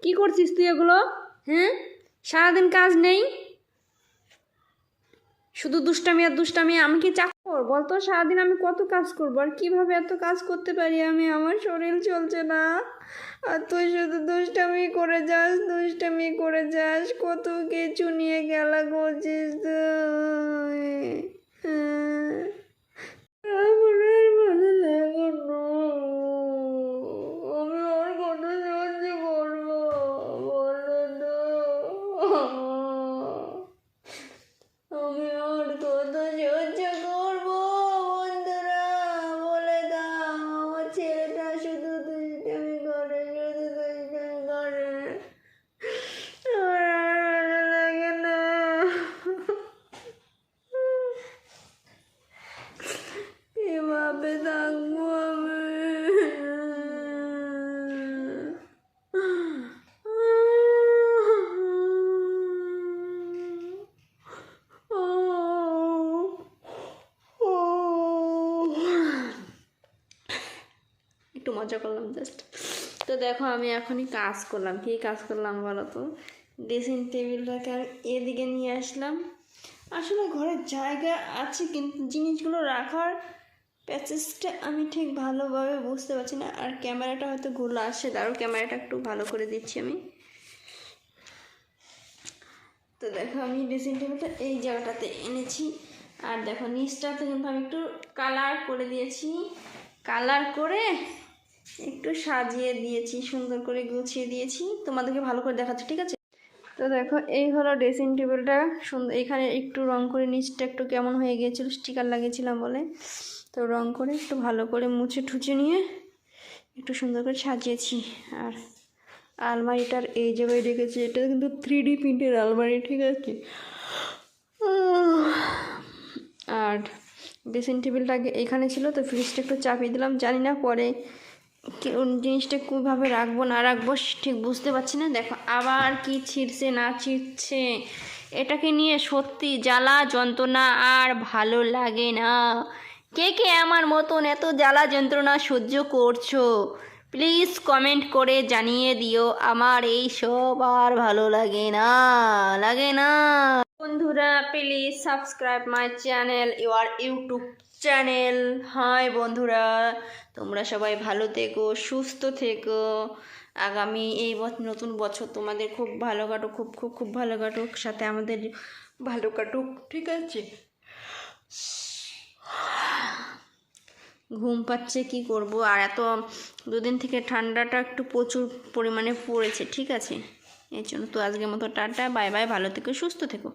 কি করছিস তুই এগুলো? হ্যাঁ, সারাদিন কাজ নেই, শুধু দুষ্টামি আর দুষ্টামি। আমি কি চাকর বলতো? সারাদিন আমি কত কাজ করবো, আর কিভাবে এত কাজ করতে পারি আমি? আমার শরীর চলছে না, আর তুই শুধু দুষ্টামি করে যাস, দুষ্টামি করে যাস, কত কিছু নিয়ে খেলা করছিস তুই। হ্যাঁ, আমার আর ভালো লাগে না। আমি আর কত সহ্য করবো বলো তো? আমি আর কত সহ্য করবো বন্ধুরা, বলে দাও। আমার ছেলেটা শুধু দুষ্টামি করে, শুধু দুষ্টামি করে। আমার আর ভালো লাগে না। কিভাবে থাকবো আমি? একটু মজা করলাম জাস্ট। তো দেখো আমি এখনই কাজ করলাম। কী কাজ করলাম বলো তো? ড্রেসিং টেবিলটাকে আমি এদিকে নিয়ে আসলাম। আসলে ঘরের জায়গা আছে, কিন্তু জিনিসগুলো রাখার প্যাচেসটা আমি ঠিক ভালোভাবে বুঝতে পারছি না। আর ক্যামেরাটা হয়তো ঘুরলে আসছে, তারও ক্যামেরাটা একটু ভালো করে দিচ্ছি আমি। তো দেখো আমি ড্রেসিং টেবিলটা এই জায়গাটাতে এনেছি, আর দেখো নিচটাতে কিন্তু আমি একটু কালার করে দিয়েছি। কালার করে একটু সাজিয়ে দিয়েছি, সুন্দর করে গুছিয়ে দিয়েছি। তোমাদেরকে ভালো করে দেখাচ্ছি, ঠিক আছে? তো দেখো এই হলো ড্রেসিং টেবিলটা। সুন্দর, এখানে একটু রং করে নিচটা একটু কেমন হয়ে গিয়েছিল, স্টিকার লাগিয়েছিলাম বলে, তো রং করে একটু ভালো করে মুছে ঠুচে নিয়ে একটু সুন্দর করে সাজিয়েছি। আর আলমারিটার এই জায়গায় রেখেছি, এটা কিন্তু 3D প্রিন্টের আলমারি, ঠিক আছে? আর ড্রেসিং টেবিলটা এখানে ছিল, তো ফ্রিজটা একটু চাপিয়ে দিলাম। জানি না পরে জিনিসটা কীভাবে রাখবো না রাখবো ঠিক বুঝতে পারছি না। দেখো আবার কি ছিঁড়ছে না ছিঁড়ছে, এটাকে নিয়ে সত্যি জ্বালা যন্ত্রণা আর ভালো লাগে না। কে কে আমার মতন এত জ্বালা যন্ত্রণা সহ্য করছো, প্লিজ কমেন্ট করে জানিয়ে দিও। আমার এই সব আর ভালো লাগে না, লাগে না। বন্ধুরা please subscribe my channel, your YouTube channel. Hi বন্ধুরা, তোমরা সবাই ভালো থেকো, সুস্থ থেকো। আগামী এই নতুন বছর তোমাদের খুব ভালো কাটুক, খুব খুব খুব ভালো কাটুক, সাথে আমাদের ভালো কাটুক, ঠিক আছে? ঘুম পাচ্ছে, কি করব। আর এত দুদিন থেকে ঠান্ডাটা একটু প্রচুর পরিমাণে পড়েছে, ঠিক আছে? এই জন্য তো আজকের মতো টাটা, বাই বাই, ভালো থেকো, সুস্থ থেকো।